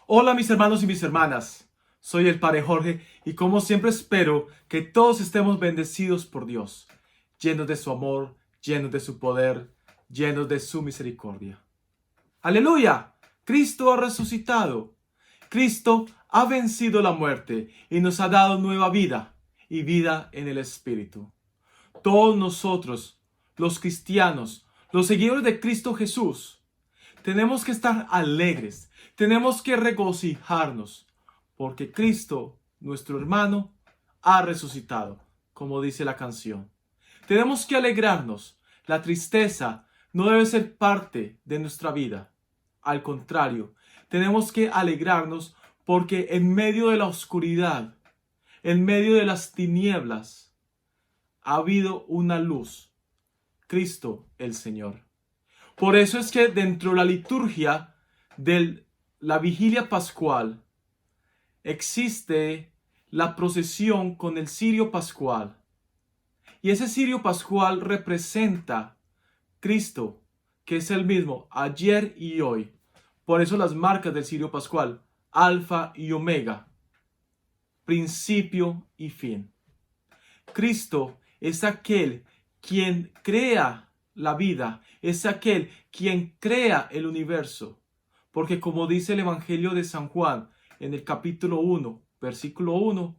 Hola mis hermanos y mis hermanas, soy el Padre Jorge y como siempre espero que todos estemos bendecidos por Dios, llenos de su amor, llenos de su poder, llenos de su misericordia. ¡Aleluya! Cristo ha resucitado. Cristo ha vencido la muerte y nos ha dado nueva vida y vida en el Espíritu. Todos nosotros, los cristianos, los seguidores de Cristo Jesús, tenemos que estar alegres, tenemos que regocijarnos, porque Cristo, nuestro hermano, ha resucitado, como dice la canción. Tenemos que alegrarnos. La tristeza no debe ser parte de nuestra vida. Al contrario, tenemos que alegrarnos porque en medio de la oscuridad, en medio de las tinieblas, ha habido una luz, Cristo el Señor. Por eso es que dentro de la liturgia de la vigilia pascual existe la procesión con el cirio pascual. Y ese cirio pascual representa Cristo, que es el mismo ayer y hoy. Por eso las marcas del cirio pascual, alfa y omega, principio y fin. Cristo es aquel quien crea la vida, es aquel quien crea el universo. Porque como dice el Evangelio de San Juan en el capítulo 1, versículo 1,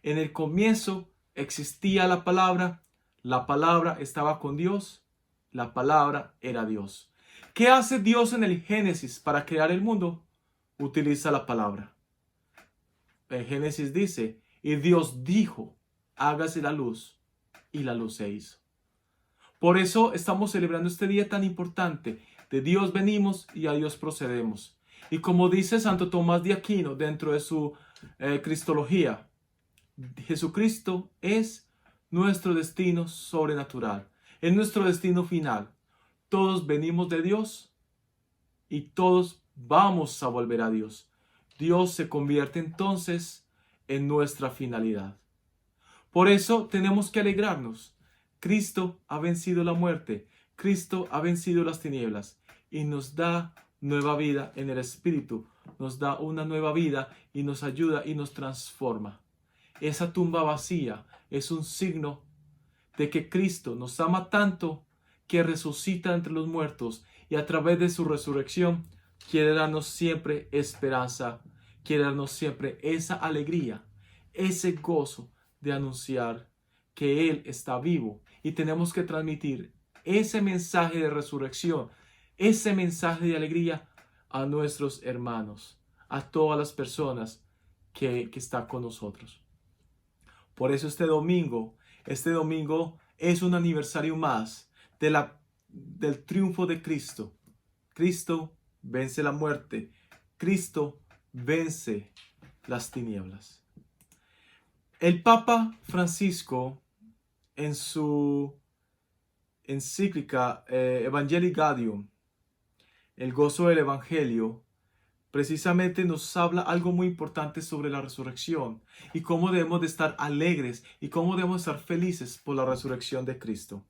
en el comienzo existía la palabra estaba con Dios, la palabra era Dios. ¿Qué hace Dios en el Génesis para crear el mundo? Utiliza la palabra. En Génesis dice, y Dios dijo, hágase la luz, y la luz se hizo. Por eso estamos celebrando este día tan importante. De Dios venimos y a Dios procedemos. Y como dice Santo Tomás de Aquino dentro de su Cristología, Jesucristo es nuestro destino sobrenatural. Es nuestro destino final. Todos venimos de Dios y todos vamos a volver a Dios. Dios se convierte entonces en nuestra finalidad. Por eso tenemos que alegrarnos. Cristo ha vencido la muerte. Cristo ha vencido las tinieblas y nos da nueva vida en el Espíritu. Nos da una nueva vida y nos ayuda y nos transforma. Esa tumba vacía es un signo de que Cristo nos ama tanto que resucita entre los muertos y a través de su resurrección quiere darnos siempre esperanza, quiere darnos siempre esa alegría, ese gozo de anunciar que Él está vivo y tenemos que transmitir ese mensaje de resurrección, ese mensaje de alegría a nuestros hermanos, a todas las personas que están con nosotros. Por eso este domingo es un aniversario más del triunfo de Cristo. Cristo vence la muerte. Cristo vence las tinieblas. El Papa Francisco, en su encíclica Evangelii Gaudium, el gozo del Evangelio, precisamente nos habla algo muy importante sobre la resurrección y cómo debemos de estar alegres y cómo debemos estar felices por la resurrección de Cristo.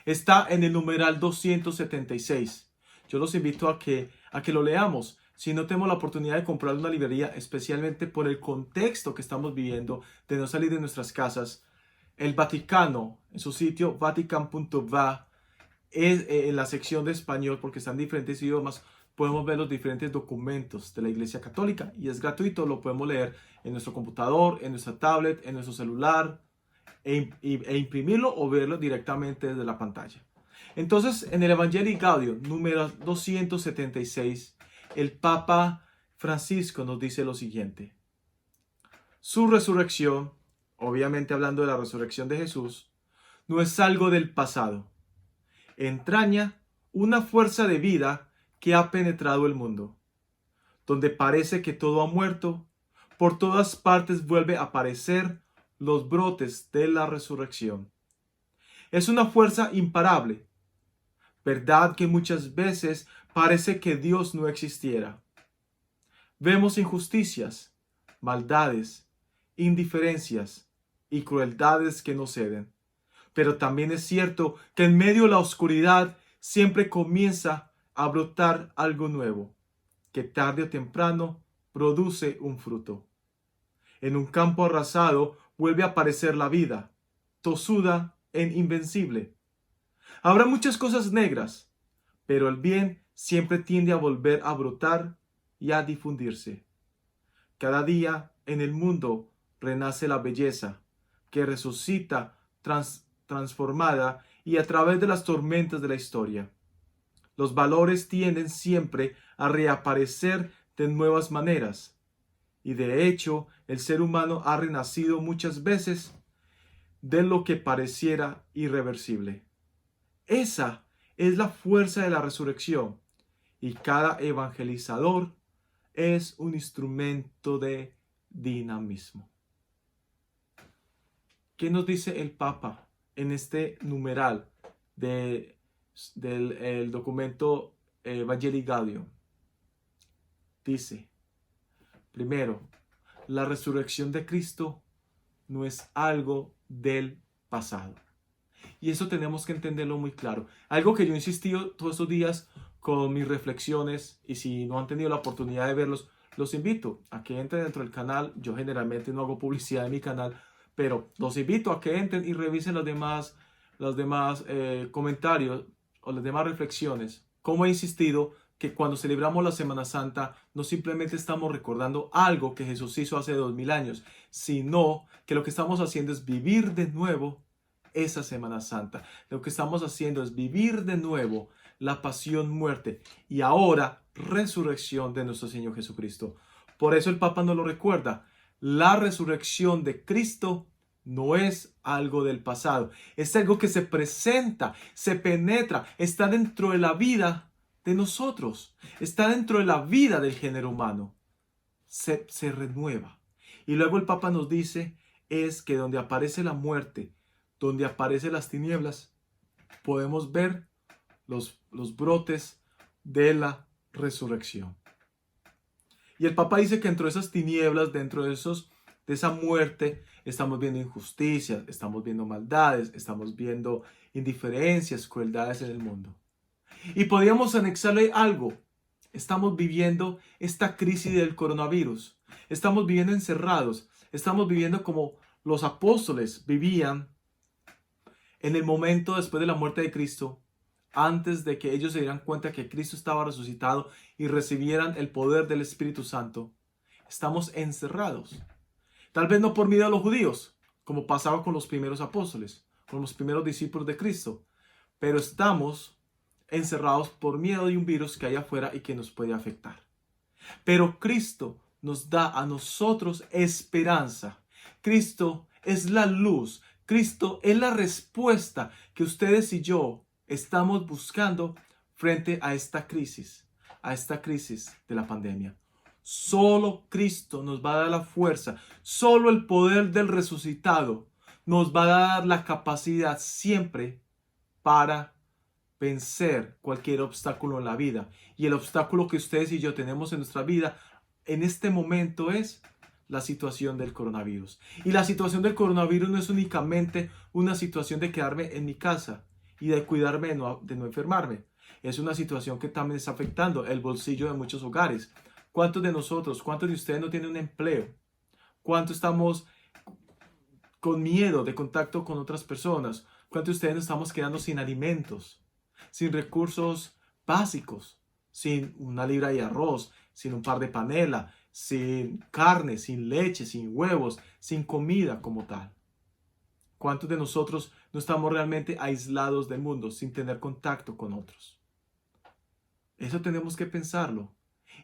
Está en el numeral 276. Yo los invito a que lo leamos. Si no tenemos la oportunidad de comprar una librería, especialmente por el contexto que estamos viviendo, de no salir de nuestras casas, el Vaticano, en su sitio vatican.va, es en la sección de español, porque están diferentes idiomas, podemos ver los diferentes documentos de la Iglesia Católica y es gratuito, lo podemos leer en nuestro computador, en nuestra tablet, en nuestro celular e imprimirlo o verlo directamente desde la pantalla. Entonces, en el Evangelii Gaudium, número 276, el Papa Francisco nos dice lo siguiente. Su resurrección, obviamente hablando de la resurrección de Jesús, no es algo del pasado. Entraña una fuerza de vida que ha penetrado el mundo. Donde parece que todo ha muerto, por todas partes vuelve a aparecer los brotes de la resurrección. Es una fuerza imparable. Verdad que muchas veces parece que Dios no existiera. Vemos injusticias, maldades, indiferencias y crueldades que nos ceden. Pero también es cierto que en medio de la oscuridad siempre comienza a brotar algo nuevo. que tarde o temprano produce un fruto. En un campo arrasado vuelve a aparecer la vida, tosuda e invencible. Habrá muchas cosas negras, pero el bien siempre tiende a volver a brotar y a difundirse. Cada día en el mundo renace la belleza, que resucita transformada y a través de las tormentas de la historia. Los valores tienden siempre a reaparecer de nuevas maneras. Y de hecho, el ser humano ha renacido muchas veces de lo que pareciera irreversible. Esa es la fuerza de la resurrección, y cada evangelizador es un instrumento de dinamismo. ¿Qué nos dice el Papa en este numeral del documento Evangelii Gaudium? Dice, primero, la resurrección de Cristo no es algo del pasado. Y eso tenemos que entenderlo muy claro. Algo que yo he insistido todos estos días con mis reflexiones, y si no han tenido la oportunidad de verlos, los invito a que entren dentro del canal. Yo generalmente no hago publicidad en mi canal, pero los invito a que entren y revisen los demás comentarios o las demás reflexiones. Como he insistido, que cuando celebramos la Semana Santa no simplemente estamos recordando algo que Jesús hizo hace 2000 años, sino que lo que estamos haciendo es vivir de nuevo esa Semana Santa. Lo que estamos haciendo es vivir de nuevo la pasión, muerte y ahora resurrección de nuestro Señor Jesucristo. Por eso el Papa nos lo recuerda. La resurrección de Cristo no es algo del pasado, es algo que se presenta, se penetra, está dentro de la vida de nosotros, está dentro de la vida del género humano, se renueva. Y luego el Papa nos dice es que donde aparece la muerte, donde aparecen las tinieblas, podemos ver los brotes de la resurrección. Y el Papa dice que dentro de esas tinieblas, dentro de esa muerte, estamos viendo injusticias, estamos viendo maldades, estamos viendo indiferencias, crueldades en el mundo. Y podríamos anexarle algo. Estamos viviendo esta crisis del coronavirus. Estamos viviendo encerrados. Estamos viviendo como los apóstoles vivían en el momento después de la muerte de Cristo, antes de que ellos se dieran cuenta que Cristo estaba resucitado y recibieran el poder del Espíritu Santo. Estamos encerrados. Tal vez no por miedo a los judíos, como pasaba con los primeros apóstoles, con los primeros discípulos de Cristo, pero estamos encerrados por miedo de un virus que hay afuera y que nos puede afectar. Pero Cristo nos da a nosotros esperanza. Cristo es la luz. Cristo es la respuesta que ustedes y yo estamos buscando frente a esta crisis de la pandemia. Solo Cristo nos va a dar la fuerza. Solo el poder del resucitado nos va a dar la capacidad siempre para vencer cualquier obstáculo en la vida. Y el obstáculo que ustedes y yo tenemos en nuestra vida en este momento es la situación del coronavirus. Y la situación del coronavirus no es únicamente una situación de quedarme en mi casa y de cuidarme de no enfermarme. Es una situación que también está afectando el bolsillo de muchos hogares. ¿Cuántos de nosotros, cuántos de ustedes no tienen un empleo? ¿Cuántos estamos con miedo de contacto con otras personas? ¿Cuántos de ustedes nos estamos quedando sin alimentos? Sin recursos básicos, sin una libra de arroz, sin un par de panela, sin carne, sin leche, sin huevos, sin comida como tal. ¿Cuántos de nosotros no estamos realmente aislados del mundo, sin tener contacto con otros? Eso tenemos que pensarlo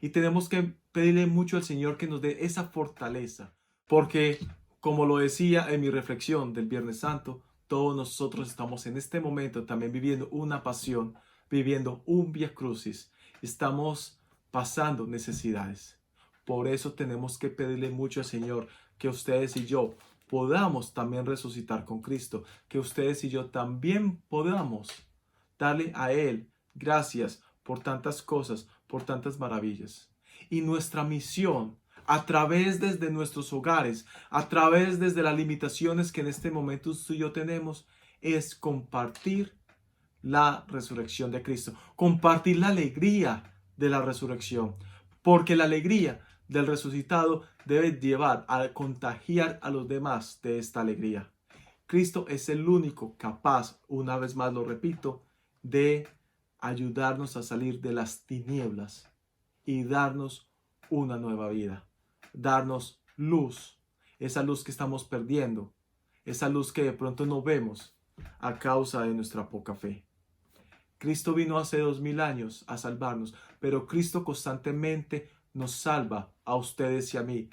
y tenemos que pedirle mucho al Señor que nos dé esa fortaleza, porque como lo decía en mi reflexión del Viernes Santo, todos nosotros estamos en este momento también viviendo una pasión, viviendo un Vía Crucis. Estamos pasando necesidades. Por eso tenemos que pedirle mucho al Señor que ustedes y yo podamos también resucitar con Cristo. Que ustedes y yo también podamos darle a Él gracias por tantas cosas, por tantas maravillas. Y nuestra misión a través desde nuestros hogares, a través desde las limitaciones que en este momento tú y yo tenemos, es compartir la resurrección de Cristo, compartir la alegría de la resurrección. porque la alegría del resucitado debe llevar a contagiar a los demás de esta alegría. Cristo es el único capaz, una vez más lo repito, de ayudarnos a salir de las tinieblas y darnos una nueva vida, darnos luz, esa luz que estamos perdiendo, esa luz que de pronto no vemos a causa de nuestra poca fe. Cristo vino hace 2000 años a salvarnos, pero Cristo constantemente nos salva a ustedes y a mí.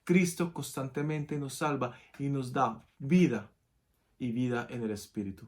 Cristo constantemente nos salva y nos da vida y vida en el Espíritu.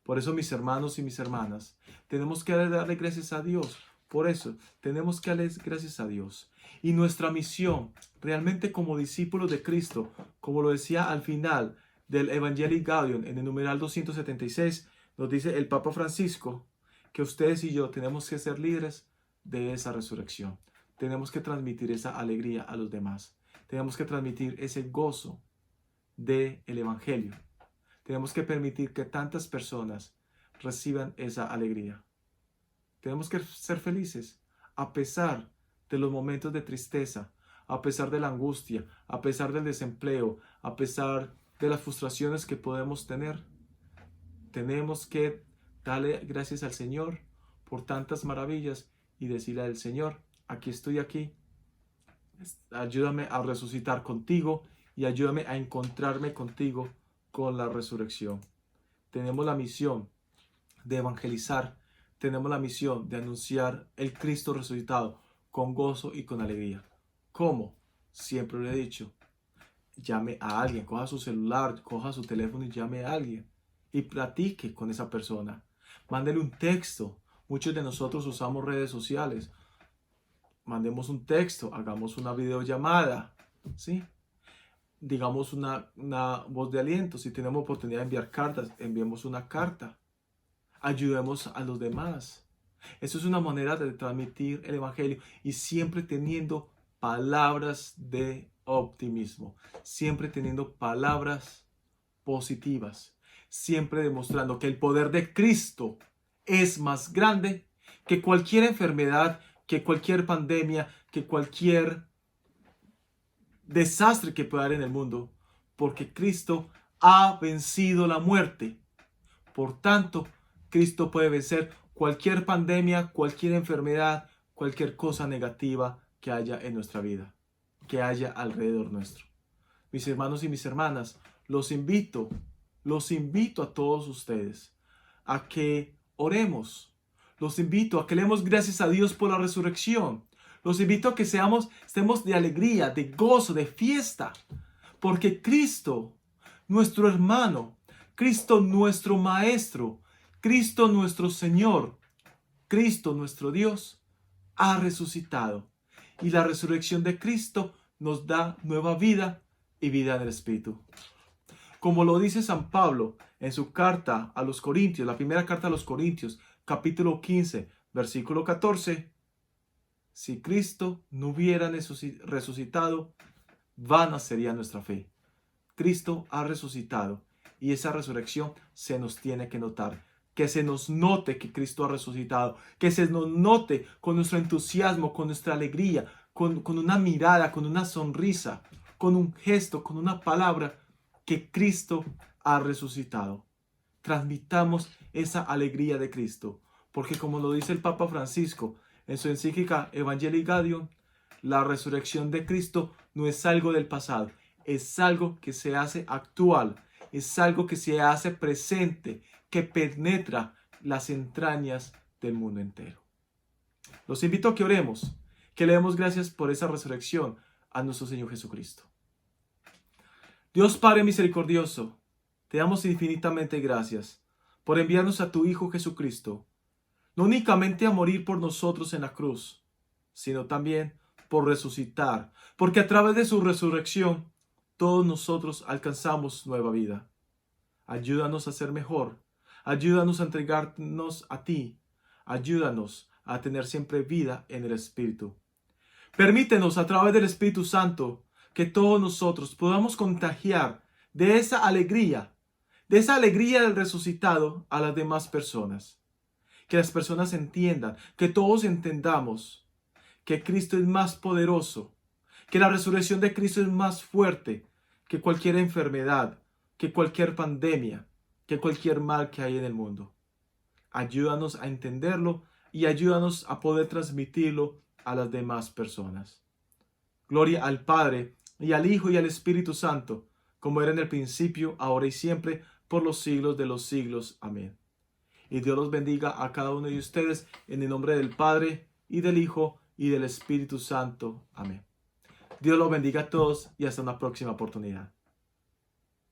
Por eso, mis hermanos y mis hermanas, tenemos que darle gracias a Dios. Por eso, tenemos que darle gracias a Dios. Y nuestra misión, realmente como discípulos de Cristo, como lo decía al final del Evangelii Gaudium, en el numeral 276, nos dice el Papa Francisco, que ustedes y yo tenemos que ser líderes de esa resurrección. Tenemos que transmitir esa alegría a los demás. Tenemos que transmitir ese gozo del Evangelio. Tenemos que permitir que tantas personas reciban esa alegría. Tenemos que ser felices a pesar de los momentos de tristeza, a pesar de la angustia, a pesar del desempleo, a pesar de las frustraciones que podemos tener. Tenemos que darle gracias al Señor por tantas maravillas y decirle al Señor, aquí estoy aquí, ayúdame a resucitar contigo y ayúdame a encontrarme contigo con la resurrección. Tenemos la misión de evangelizar, tenemos la misión de anunciar el Cristo resucitado con gozo y con alegría. ¿Cómo? Siempre lo he dicho, llame a alguien, coja su celular, coja su teléfono y llame a alguien y platique con esa persona. Mándele un texto. Muchos de nosotros usamos redes sociales. Mandemos un texto, hagamos una videollamada, ¿sí? Digamos una voz de aliento. Si tenemos oportunidad de enviar cartas, enviemos una carta. Ayudemos a los demás. Eso es una manera de transmitir el Evangelio y siempre teniendo palabras de optimismo, siempre teniendo palabras positivas, siempre demostrando que el poder de Cristo es más grande que cualquier enfermedad, que cualquier pandemia, que cualquier desastre que pueda haber en el mundo, porque Cristo ha vencido la muerte. Por tanto, Cristo puede vencer cualquier pandemia, cualquier enfermedad, cualquier cosa negativa que haya en nuestra vida, que haya alrededor nuestro. Mis hermanos y mis hermanas, los invito a todos ustedes a que oremos. Los invito a que le demos gracias a Dios por la resurrección. Los invito a que estemos de alegría, de gozo, de fiesta. Porque Cristo, nuestro hermano, Cristo nuestro Maestro, Cristo nuestro Señor, Cristo nuestro Dios, ha resucitado. Y la resurrección de Cristo nos da nueva vida y vida en el Espíritu. Como lo dice San Pablo en su carta a los Corintios, la primera carta a los Corintios, capítulo 15, versículo 14. Si Cristo no hubiera resucitado, vana sería nuestra fe. Cristo ha resucitado y esa resurrección se nos tiene que notar. Que se nos note que Cristo ha resucitado. Que se nos note con nuestro entusiasmo, con nuestra alegría, con una mirada, con una sonrisa, con un gesto, con una palabra, que Cristo ha resucitado. Transmitamos esa alegría de Cristo, porque como lo dice el Papa Francisco en su encíclica Evangelii Gaudium, la resurrección de Cristo no es algo del pasado, es algo que se hace actual, es algo que se hace presente, que penetra las entrañas del mundo entero. Los invito a que oremos, que le demos gracias por esa resurrección a nuestro Señor Jesucristo. Dios Padre misericordioso, te damos infinitamente gracias por enviarnos a tu Hijo Jesucristo, no únicamente a morir por nosotros en la cruz, sino también por resucitar, porque a través de su resurrección todos nosotros alcanzamos nueva vida. Ayúdanos a ser mejor, ayúdanos a entregarnos a ti, ayúdanos a tener siempre vida en el Espíritu. Permítenos a través del Espíritu Santo que todos nosotros podamos contagiar de esa alegría del resucitado a las demás personas. Que las personas entiendan, que todos entendamos que Cristo es más poderoso, que la resurrección de Cristo es más fuerte que cualquier enfermedad, que cualquier pandemia, que cualquier mal que hay en el mundo. Ayúdanos a entenderlo y ayúdanos a poder transmitirlo a las demás personas. Gloria al Padre, y al Hijo, y al Espíritu Santo, como era en el principio, ahora y siempre, por los siglos de los siglos. Amén. Y Dios los bendiga a cada uno de ustedes, en el nombre del Padre, y del Hijo, y del Espíritu Santo. Amén. Dios los bendiga a todos, y hasta una próxima oportunidad.